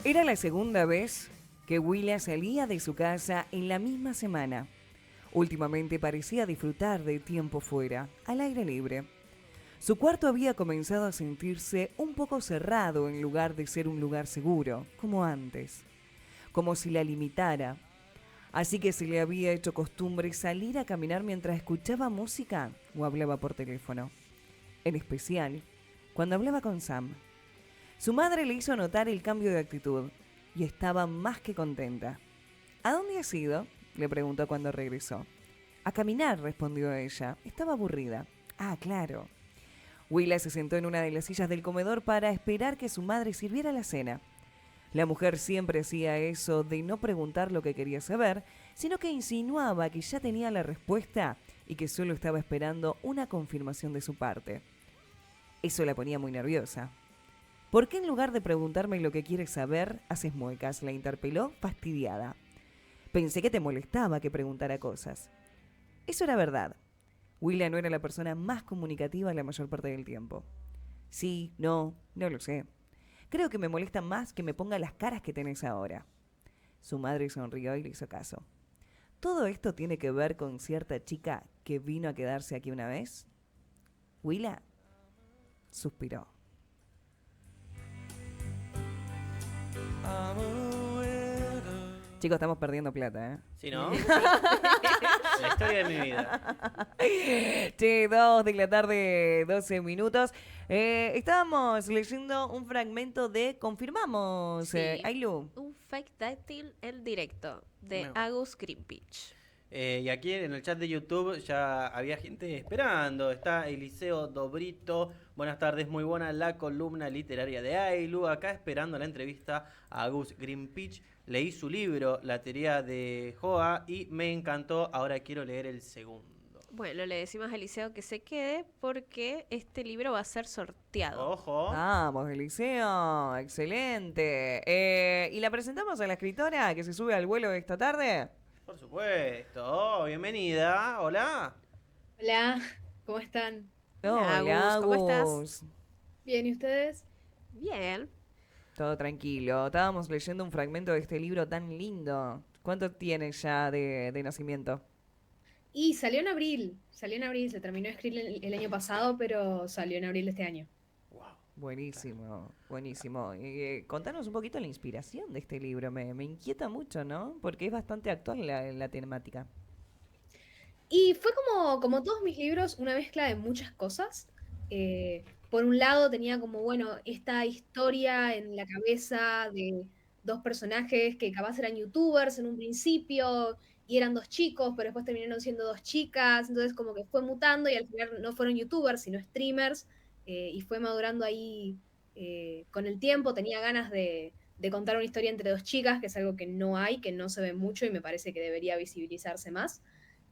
Era la segunda vez que Willa salía de su casa en la misma semana. Últimamente parecía disfrutar de tiempo fuera, al aire libre. Su cuarto había comenzado a sentirse un poco cerrado en lugar de ser un lugar seguro, como antes, como si la limitara. Así que se le había hecho costumbre salir a caminar mientras escuchaba música o hablaba por teléfono. En especial, cuando hablaba con Sam. Su madre le hizo notar el cambio de actitud y estaba más que contenta. ¿A dónde has ido?, le preguntó cuando regresó. A caminar, respondió ella. Estaba aburrida. Ah, claro. Willa se sentó en una de las sillas del comedor para esperar que su madre sirviera la cena. La mujer siempre hacía eso de no preguntar lo que quería saber, sino que insinuaba que ya tenía la respuesta y que solo estaba esperando una confirmación de su parte. Eso la ponía muy nerviosa. ¿Por qué en lugar de preguntarme lo que quieres saber, haces muecas?, la interpeló, fastidiada. Pensé que te molestaba que preguntara cosas. Eso era verdad. Willa no era la persona más comunicativa la mayor parte del tiempo. Sí, no lo sé. Creo que me molesta más que me ponga las caras que tenés ahora. Su madre sonrió y le hizo caso. ¿Todo esto tiene que ver con cierta chica que vino a quedarse aquí una vez? Willa suspiró. Chicos, estamos perdiendo plata, ¿eh? ¿Sí, no? La historia de mi vida. Che, 2 de la tarde, 12 minutos. Estábamos leyendo un fragmento de Confirmamos, Sí, Ailu. un fake dating en directo de No. Agus Greenpeach. Y aquí en el chat de YouTube ya había gente esperando. Está Eliseo Dobrito. Buenas tardes, muy buena la columna literaria de Ailu. Acá esperando la entrevista a Agus Greenpeach. Leí su libro, La teoría de Joa, y me encantó. Ahora quiero leer el segundo. Bueno, le decimos a Eliseo que se quede porque este libro va a ser sorteado. Ojo. Vamos, Eliseo, excelente. ¿Y la presentamos a la escritora que se sube al vuelo esta tarde? Por supuesto. Oh, bienvenida. Hola. Hola, ¿cómo están? Hola, Hola, Agus, ¿cómo estás? Agus. Bien, ¿y ustedes? Bien. Todo tranquilo. Estábamos leyendo un fragmento de este libro tan lindo. ¿Cuánto tienes ya de nacimiento? Y salió en abril, se terminó de escribir el año pasado, pero salió en abril de este año. Wow. Buenísimo, buenísimo. Contanos un poquito la inspiración de este libro. Me inquieta mucho, ¿no? Porque es bastante actual la temática. Y fue como todos mis libros, una mezcla de muchas cosas. Por un lado tenía como, bueno, esta historia en la cabeza de dos personajes que capaz eran youtubers en un principio y eran dos chicos, pero después terminaron siendo dos chicas, entonces como que fue mutando y al final no fueron youtubers, sino streamers, y fue madurando ahí con el tiempo. Tenía ganas de contar una historia entre dos chicas, que es algo que no hay, que no se ve mucho y me parece que debería visibilizarse más.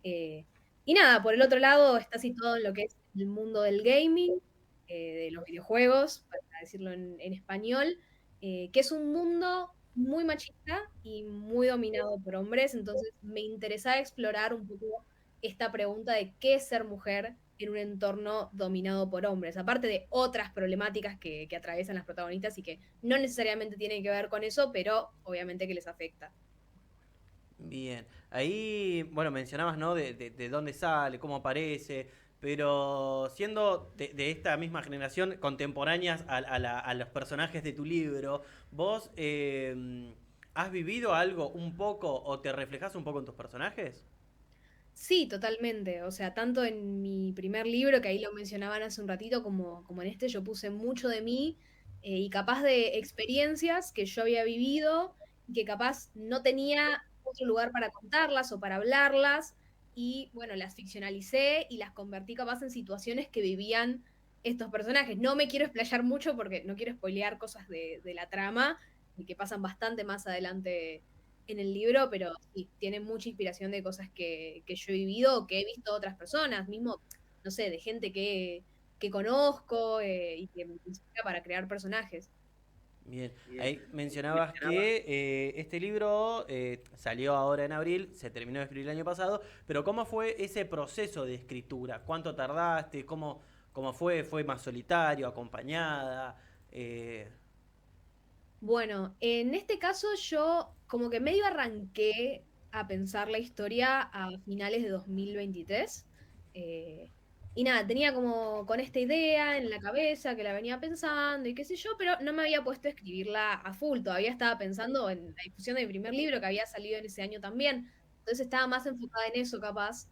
Eh, y nada, por el otro lado está situado en lo que es el mundo del gaming, de los videojuegos, para decirlo en español, que es un mundo muy machista y muy dominado por hombres, entonces me interesaba explorar un poco esta pregunta de qué es ser mujer en un entorno dominado por hombres, aparte de otras problemáticas que atraviesan las protagonistas y que no necesariamente tienen que ver con eso, pero obviamente que les afecta. Bien, ahí, bueno, mencionabas, ¿no? De dónde sale, cómo aparece, pero siendo de esta misma generación, contemporáneas a los personajes de tu libro, ¿vos has vivido algo un poco o te reflejas un poco en tus personajes? Sí, totalmente. O sea, tanto en mi primer libro, que ahí lo mencionaban hace un ratito, como en este, yo puse mucho de mí, y capaz de experiencias que yo había vivido y que capaz no tenía otro lugar para contarlas o para hablarlas. Y bueno, las ficcionalicé y las convertí capaz en situaciones que vivían estos personajes. No me quiero explayar mucho porque no quiero spoilear cosas de la trama y que pasan bastante más adelante en el libro, pero sí, tiene mucha inspiración de cosas que yo he vivido o que he visto otras personas, mismo, no sé, de gente que conozco, y que me inspira para crear personajes. Bien, ahí mencionabas que este libro salió ahora en abril, se terminó de escribir el año pasado, pero ¿cómo fue ese proceso de escritura? ¿Cuánto tardaste? ¿Cómo fue? ¿Fue más solitario, acompañada? Eh, Bueno, en este caso yo como que medio arranqué a pensar la historia a finales de 2023. eh, y nada, tenía como con esta idea en la cabeza que la venía pensando y qué sé yo, pero no me había puesto a escribirla a full. Todavía estaba pensando en la difusión de mi primer libro que había salido en ese año también. Entonces estaba más enfocada en eso capaz.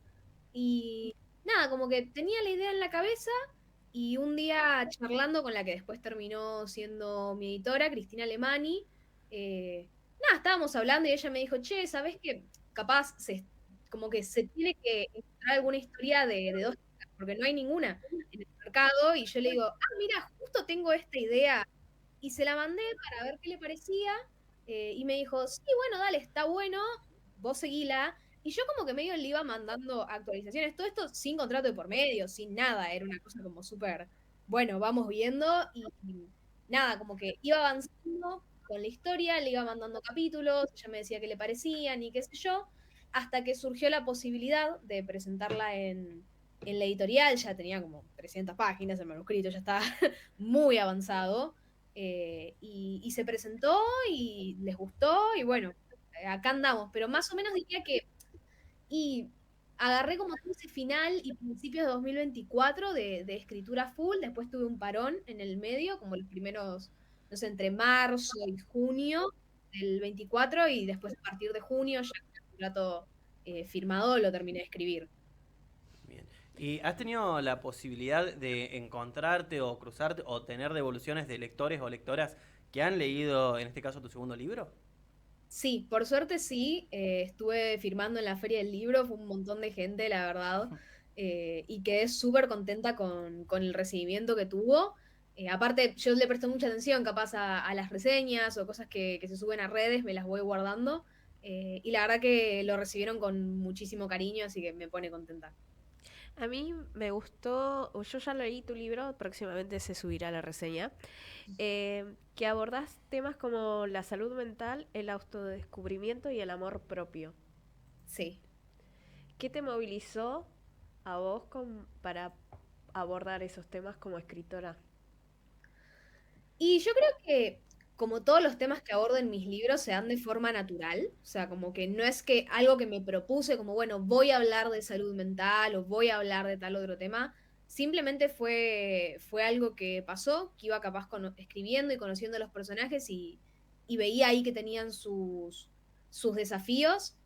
Y nada, como que tenía la idea en la cabeza y un día charlando con la que después terminó siendo mi editora, Cristina Alemani, nada, estábamos hablando y ella me dijo, che, ¿sabés qué? Capaz como que se tiene que encontrar alguna historia de dos chicas, porque no hay ninguna en el mercado. Y yo le digo, mira, justo tengo esta idea. Y se la mandé para ver qué le parecía. Y me dijo, sí, bueno, dale, está bueno, vos seguila. Y yo como que medio le iba mandando actualizaciones, todo esto sin contrato de por medio, sin nada, era una cosa como súper, bueno, vamos viendo. Y nada, como que iba avanzando con la historia, le iba mandando capítulos, ella me decía qué le parecían y qué sé yo, hasta que surgió la posibilidad de presentarla en la editorial. Ya tenía como 300 páginas el manuscrito, ya estaba muy avanzado. Y se presentó y les gustó y bueno, acá andamos, pero más o menos diría que y agarré como todo ese final y principios de 2024 de escritura full. Después tuve un parón en el medio, como los primeros, no sé, entre marzo y junio del 24, y después a partir de junio ya con el contrato firmado lo terminé de escribir. Bien. ¿Y has tenido la posibilidad de encontrarte o cruzarte o tener devoluciones de lectores o lectoras que han leído, en este caso, tu segundo libro? Sí, por suerte sí, estuve firmando en la Feria del Libro, fue un montón de gente, la verdad, y quedé súper contenta con el recibimiento que tuvo. Aparte, yo le presto mucha atención capaz a las reseñas o cosas que se suben a redes, me las voy guardando, y la verdad que lo recibieron con muchísimo cariño, así que me pone contenta. A mí me gustó, yo ya leí tu libro, próximamente se subirá la reseña, que abordás temas como la salud mental, el autodescubrimiento y el amor propio. Sí. ¿Qué te movilizó a vos para abordar esos temas como escritora? Y yo creo que, como todos los temas que abordo en mis libros, se dan de forma natural. O sea, como que no es que algo que me propuse, como, bueno, voy a hablar de salud mental o voy a hablar de tal otro tema. Simplemente fue algo que pasó, que iba capaz escribiendo y conociendo a los personajes, y veía ahí que tenían sus desafíos.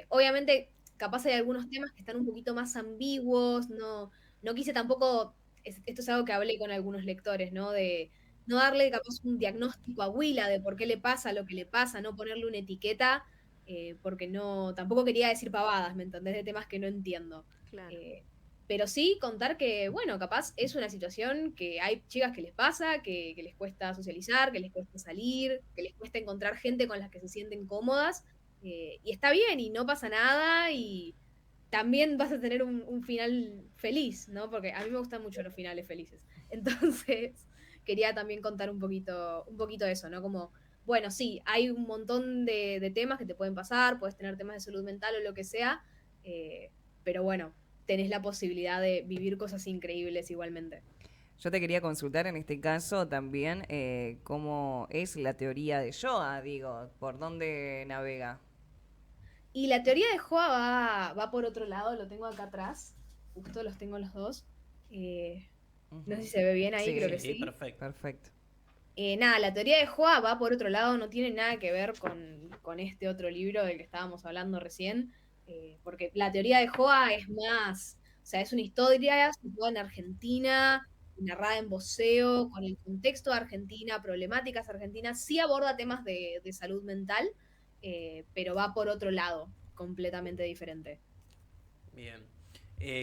Obviamente, capaz hay algunos temas que están un poquito más ambiguos. No quise tampoco, esto es algo que hablé con algunos lectores, ¿no? De no darle capaz un diagnóstico a Willa de por qué le pasa lo que le pasa, no ponerle una etiqueta, porque no, tampoco quería decir pavadas, ¿me entendés? De temas que no entiendo. Claro. Eh, pero sí contar que, bueno, capaz es una situación que hay chicas que les pasa, que les cuesta socializar, que les cuesta salir, que les cuesta encontrar gente con la que se sienten cómodas, y está bien y no pasa nada, y también vas a tener un final feliz, ¿no? Porque a mí me gustan mucho los finales felices. Entonces, quería también contar un poquito de eso, ¿no? Como, bueno, sí, hay un montón de temas que te pueden pasar, puedes tener temas de salud mental o lo que sea, eh, pero bueno, tenés la posibilidad de vivir cosas increíbles igualmente. Yo te quería consultar en este caso también cómo es la teoría de Shoah, digo, por dónde navega. Y la teoría de Joa va por otro lado, lo tengo acá atrás, justo los tengo los dos. Eh, no sé si Ujú. se ve bien ahí, creo que Sí, Sí, sí. perfecto. perfecto. Nada, la teoría de Joa va por otro lado, no tiene nada que ver con este otro libro del que estábamos hablando recién, porque la teoría de Joa es más, o sea, es una historia situada en Argentina, narrada en voceo, con el contexto de Argentina, problemáticas argentinas. Sí aborda temas de salud mental, pero va por otro lado, completamente diferente. Bien.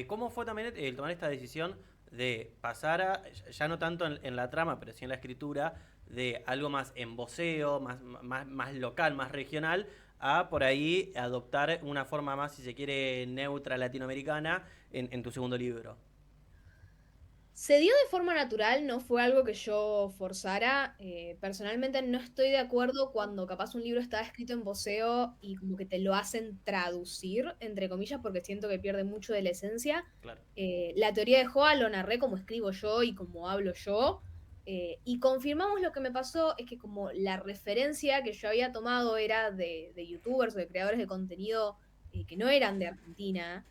¿Cómo fue también el tomar esta decisión de pasar a, ya no tanto en la trama, pero sí en la escritura, de algo más en voceo, más local, más regional, a por ahí adoptar una forma más, si se quiere, neutra latinoamericana en tu segundo libro? Se dio de forma natural, no fue algo que yo forzara. Personalmente no estoy de acuerdo cuando capaz un libro está escrito en voceo y como que te lo hacen traducir, entre comillas, porque siento que pierde mucho de la esencia. Claro. La teoría de Joa lo narré como escribo yo y como hablo yo. Y confirmamos lo que me pasó, es que como la referencia que yo había tomado era de youtubers o de creadores de contenido que no eran de Argentina,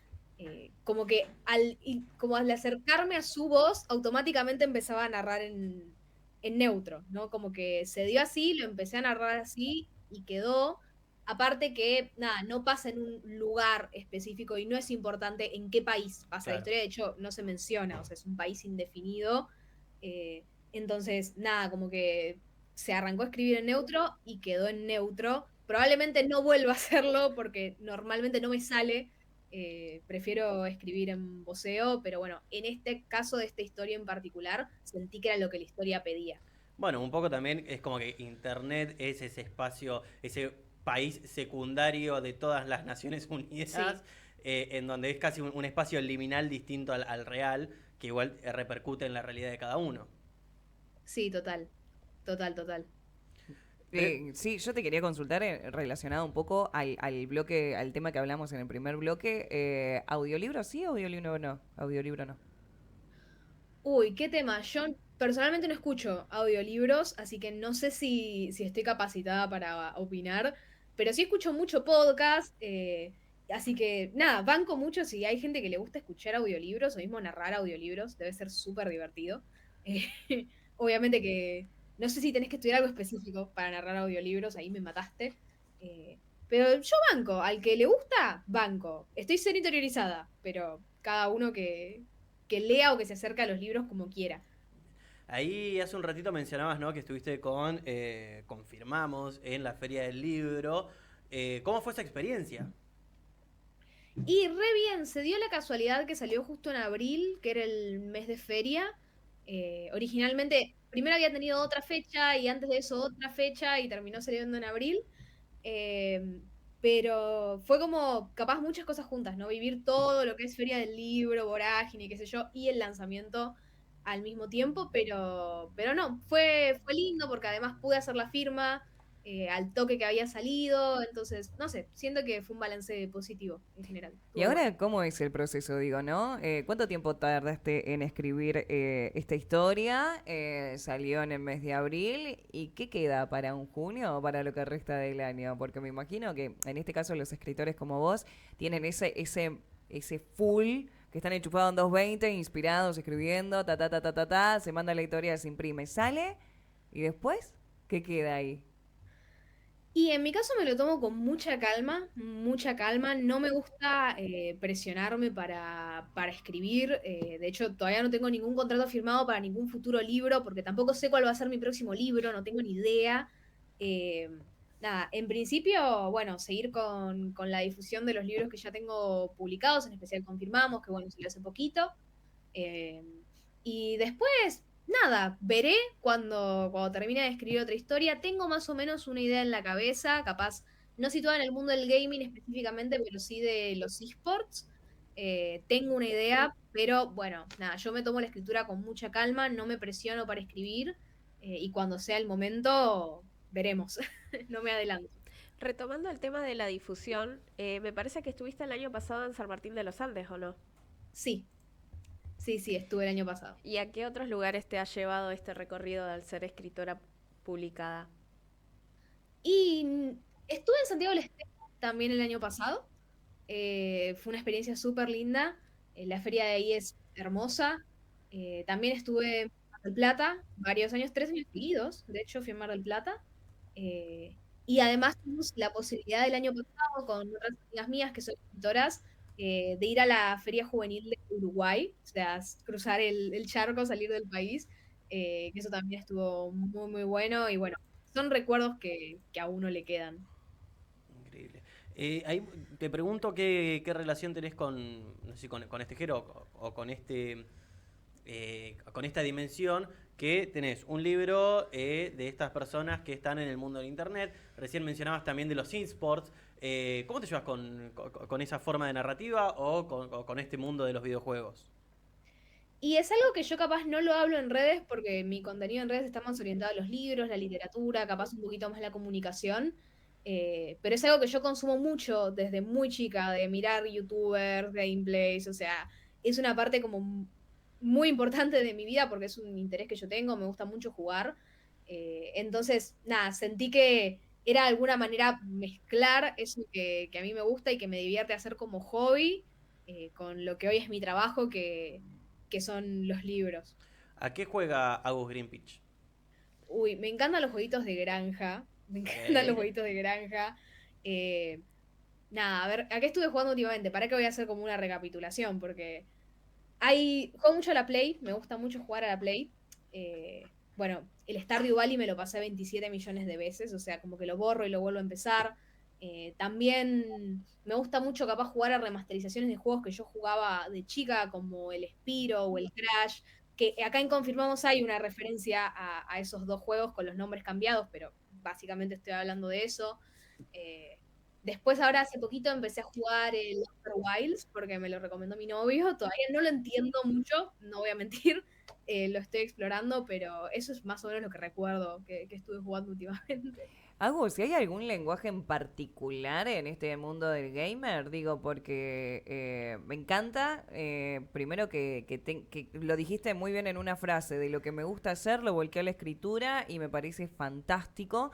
como que como al acercarme a su voz, automáticamente empezaba a narrar en neutro, ¿no? Como que se dio así, lo empecé a narrar así y quedó. Aparte que, nada, no pasa en un lugar específico y no es importante en qué país pasa la Claro. historia, de hecho no se menciona, o sea, es un país indefinido. eh, entonces, nada, como que se arrancó a escribir en neutro y quedó en neutro. Probablemente no vuelva a hacerlo porque normalmente no me sale. Prefiero escribir en voceo, pero bueno, en este caso de esta historia en particular, sentí que era lo que la historia pedía. Bueno, un poco también es como que Internet es ese espacio, ese país secundario de todas las Naciones Sí, Unidas, en donde es casi un espacio liminal distinto al real, que igual repercute en la realidad de cada uno. sí, total, total, total. Pero, Sí, yo te quería consultar relacionado un poco al bloque, al tema que hablamos en el primer bloque. ¿Audiolibro sí, audiolibro no? Audiolibro no. Uy, qué tema. Yo personalmente no escucho audiolibros, así que no sé si estoy capacitada para opinar, pero sí escucho mucho podcast, así que nada, banco mucho si hay gente que le gusta escuchar audiolibros o mismo narrar audiolibros, debe ser súper divertido. Eh, obviamente que no sé si tenés que estudiar algo específico para narrar audiolibros, ahí me mataste. Pero yo banco, al que le gusta, banco. Estoy ser interiorizada, pero cada uno que lea o que se acerque a los libros como quiera. ahí hace un ratito mencionabas, ¿no? Que estuviste con Confirmamos en la Feria del Libro. ¿Cómo fue esa experiencia? Y re bien, se dio la casualidad que salió justo en abril, que era el mes de feria. Originalmente, primero había tenido otra fecha y antes de eso otra fecha y terminó saliendo en abril. Eh, pero fue como capaz muchas cosas juntas, ¿no? Vivir todo lo que es Feria del Libro, Vorágine, qué sé yo, y el lanzamiento al mismo tiempo, pero no, fue lindo porque además pude hacer la firma al toque que había salido, entonces, no sé, siento que fue un balance positivo en general. ¿Y Estuvo bueno. ahora cómo es el proceso, digo, no? ¿Cuánto tiempo tardaste en escribir esta historia? Salió en el mes de abril. ¿Y qué queda para un junio o para lo que resta del año? Porque me imagino que en este caso los escritores como vos tienen ese full que están enchufados en 220, inspirados, escribiendo, ta, ta, ta, ta, ta, ta, se manda a la editorial, se imprime, sale, y después, ¿qué queda ahí? Y en mi caso me lo tomo con mucha calma, mucha calma. No me gusta presionarme para escribir. De hecho, todavía no tengo ningún contrato firmado para ningún futuro libro, porque tampoco sé cuál va a ser mi próximo libro, no tengo ni idea. Eh, nada, en principio, bueno, seguir con la difusión de los libros que ya tengo publicados, en especial Confirmamos, que bueno, salió hace poquito. Eh, y después, nada, veré cuando termine de escribir otra historia. Tengo más o menos una idea en la cabeza, capaz no situada en el mundo del gaming específicamente, pero sí de los esports. Tengo una idea, pero bueno, nada, yo me tomo la escritura con mucha calma, no me presiono para escribir y cuando sea el momento, veremos. No me adelanto. Retomando el tema de la difusión, me parece que estuviste el año pasado en San Martín de los Andes, ¿o no? Sí, sí, sí, estuve el año pasado. ¿Y a qué otros lugares te ha llevado este recorrido al ser escritora publicada? Y estuve en Santiago del Estero también el año pasado. Fue una experiencia súper linda. La feria de ahí es hermosa. También estuve en Mar del Plata varios años, 3 años seguidos. De hecho, fui a Mar del Plata. Eh, y además tuvimos la posibilidad del año pasado con otras amigas mías que son escritoras de ir a la Feria Juvenil de Uruguay, o sea, cruzar el charco, salir del país, que eso también estuvo muy, muy bueno y bueno, son recuerdos que a uno le quedan. Increíble. Ahí te pregunto qué relación tenés con, no sé, con este género o con esta dimensión que tenés un libro de estas personas que están en el mundo del internet. Recién mencionabas también de los esports. ¿Cómo te llevas con esa forma de narrativa o con este mundo de los videojuegos? Y es algo que yo capaz no lo hablo en redes porque mi contenido en redes está más orientado a los libros, la literatura, capaz un poquito más la comunicación. Pero es algo que yo consumo mucho desde muy chica, de mirar youtubers, gameplays, o sea, es una parte como muy importante de mi vida porque es un interés que yo tengo, me gusta mucho jugar. Entonces, nada, sentí que era de alguna manera mezclar eso que a mí me gusta y que me divierte hacer como hobby con lo que hoy es mi trabajo, que son los libros. ¿A qué juega Agus Greenpeach? Uy, me encantan los jueguitos de granja. Me encantan los Ok. jueguitos de granja. Eh, Nada, a ver, ¿a qué estuve jugando últimamente? ¿Para qué voy a hacer como una recapitulación? Porque juego mucho a la Play, me gusta mucho jugar a la Play. Bueno, el Stardew Valley me lo pasé 27 millones de veces, o sea, como que lo borro y lo vuelvo a empezar. También me gusta mucho capaz jugar a remasterizaciones de juegos que yo jugaba de chica, como el Spyro o el Crash, que acá en Confirmamos hay una referencia a esos dos juegos con los nombres cambiados, pero básicamente estoy hablando de eso. Eh, Después, ahora hace poquito empecé a jugar el Outer Wilds porque me lo recomendó mi novio. Todavía no lo entiendo mucho, no voy a mentir. Lo estoy explorando, pero eso es más o menos lo que recuerdo que estuve jugando últimamente. Agus, ¿si hay algún lenguaje en particular en este mundo del gamer? Digo, porque me encanta, primero que lo dijiste muy bien en una frase, de lo que me gusta hacer, lo volqué a la escritura y me parece fantástico.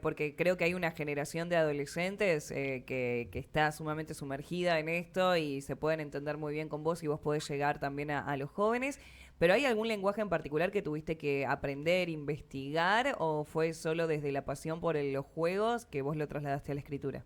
Porque creo que hay una generación de adolescentes que está sumamente sumergida en esto y se pueden entender muy bien con vos y vos podés llegar también a los jóvenes. ¿Pero hay algún lenguaje en particular que tuviste que aprender, investigar o fue solo desde la pasión por los juegos que vos lo trasladaste a la escritura?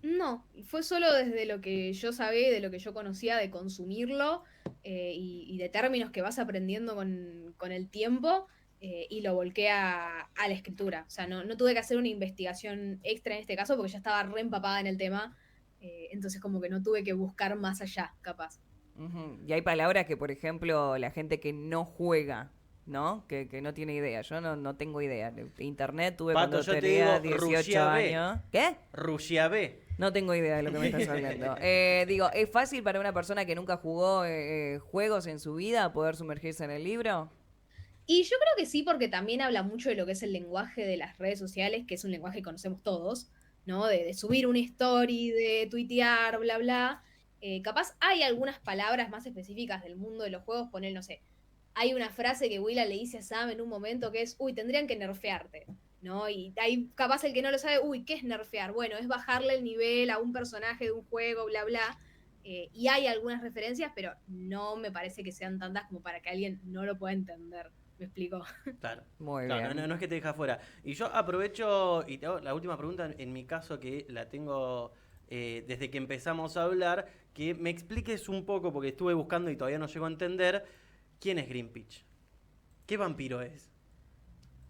No, fue solo desde lo que yo sabía y de lo que yo conocía de consumirlo y de términos que vas aprendiendo con el tiempo y lo volqué a la escritura. O sea, no tuve que hacer una investigación extra en este caso porque ya estaba re empapada en el tema, entonces como que no tuve que buscar más allá, capaz. Ujú. Y hay palabras que, por ejemplo, la gente que no juega, ¿no? Que no tiene idea. Yo no tengo idea. De Internet tuve Pato, cuando yo te tenía digo 18 Rushiabé. años. ¿Qué? Rushiabé. No tengo idea de lo que me estás hablando. Digo, ¿es fácil para una persona que nunca jugó juegos en su vida poder sumergirse en el libro? Y yo creo que sí, porque también habla mucho de lo que es el lenguaje de las redes sociales, que es un lenguaje que conocemos todos, ¿no? De subir una story, de tuitear, bla, bla. Capaz hay algunas palabras más específicas del mundo de los juegos, poner, no sé, hay una frase que Willa le dice a Sam en un momento que es, uy, tendrían que nerfearte, ¿no? Y hay capaz el que no lo sabe, uy, ¿qué es nerfear? Bueno, es bajarle el nivel a un personaje de un juego, bla, bla. Y hay algunas referencias, pero no me parece que sean tantas como para que alguien no lo pueda entender. ¿Me explico? Claro. Muy Claro, no bien. es que te deja fuera. Y yo aprovecho y te hago la última pregunta, en mi caso, que la tengo desde que empezamos a hablar, que me expliques un poco, porque estuve buscando y todavía no llego a entender, ¿quién es Greenpeach? ¿Qué vampiro es?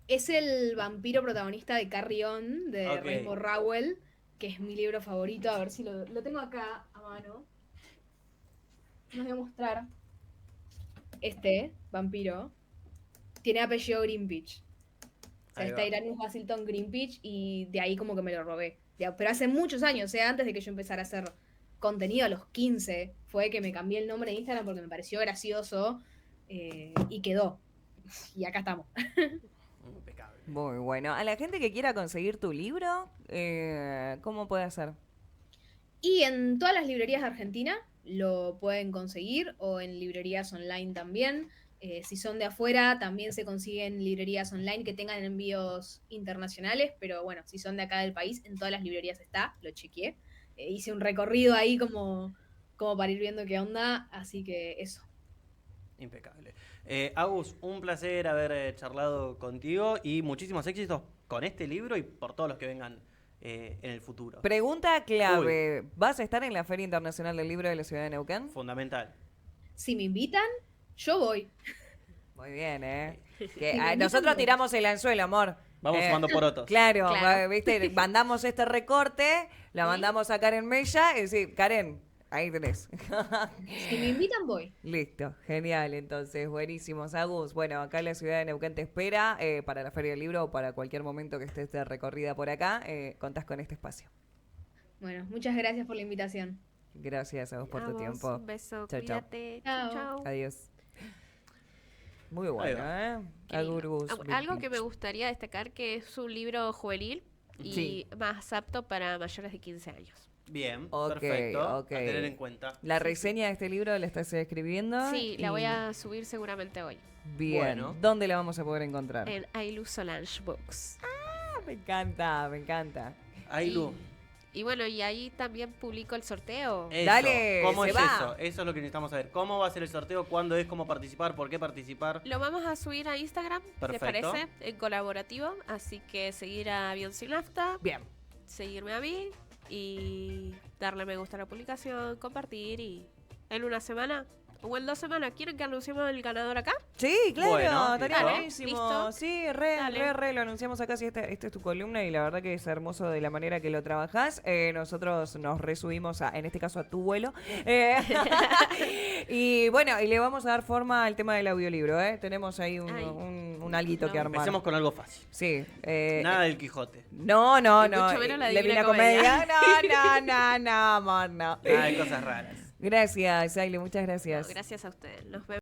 Es el vampiro protagonista de Carry On, de Ok. Rainbow Rowell, que es mi libro favorito. A ver si lo tengo acá a mano. Les voy a mostrar. Este vampiro tiene apellido Greenpeach. O sea, Ahí está va. Iranus Basilton Greenpeach y de ahí como que me lo robé. Pero hace muchos años, o sea, antes de que yo empezara a hacer contenido a los 15, fue que me cambié el nombre de Instagram porque me pareció gracioso y quedó. Y acá estamos. Impecable. Muy bueno. A la gente que quiera conseguir tu libro, ¿cómo puede hacer? Y en todas las librerías de Argentina lo pueden conseguir o en librerías online también. Si son de afuera, también se consiguen librerías online que tengan envíos internacionales, pero bueno, si son de acá del país, en todas las librerías está, lo chequeé. Hice un recorrido ahí como para ir viendo qué onda, así que eso. Impecable. Agus, un placer haber charlado contigo y muchísimos éxitos con este libro y por todos los que vengan en el futuro. Pregunta Uy, clave. ¿Vas a estar en la Feria Internacional del Libro de la Ciudad de Neuquén? fundamental. Si me invitan, yo voy. Muy bien, ¿eh? Si Que, me invitan, nosotros voy. tiramos el anzuelo, amor. Vamos sumando porotos. Claro, Claro. ¿viste? Mandamos este recorte, la mandamos a Karen Mella y decir, Karen, ahí tenés. Si me invitan, voy. Listo, genial, entonces, buenísimos, Agus. Bueno, acá la ciudad de Neuquén te espera para la Feria del Libro o para cualquier momento que estés de recorrida por acá, contás con este espacio. Bueno, muchas gracias por la invitación. Gracias a vos por A tu vos, tiempo. un beso, Chau, chau. cuídate. Chao. Chau, chau. Adiós. Muy Ahí bueno, va. ¿eh? Qué lindo. Agus Algo que me Vintage. gustaría destacar que es un libro juvenil y Sí. más apto para mayores de 15 años. Bien, Ok, perfecto. ok. A tener en cuenta. ¿La reseña de este libro la estás escribiendo? Sí, la Y- voy a subir seguramente hoy. Bien. Bueno. ¿Dónde la vamos a poder encontrar? En Ailu Solange Books. Me encanta, me encanta. Ailu. Y bueno, y ahí también publico el sorteo. Eso. Dale, ¿Cómo se es va. eso? Eso es lo que necesitamos saber. ¿Cómo va a ser el sorteo? ¿Cuándo es? ¿Cómo participar? ¿Por qué participar? Lo vamos a subir a Instagram, ¿te Perfecto. parece? En colaborativo. Así que seguir a Avión Sin Nafta, Bien. seguirme a mí y darle me gusta a la publicación, compartir y en una semana o en 2 semanas, ¿quieren que anunciemos el ganador acá? Sí, claro, Bueno, estaría listo. buenísimo. ¿Listo? Sí, Dale. lo anunciamos acá. Sí, esta es tu columna y la verdad que es hermoso de la manera que lo trabajás. Nosotros nos resubimos, en este caso, a tu vuelo. Y bueno, y le vamos a dar forma al tema del audiolibro, ¿eh? Tenemos ahí Ay, un alguito no. que armar. Empecemos con algo fácil. Sí. Nada del Quijote. No, no, Y no. mucho menos la Divina Divina Comedia. Comedia. No, amor, no. Nada de cosas raras. Gracias, Aile, muchas gracias. No, gracias a ustedes. Nos vemos.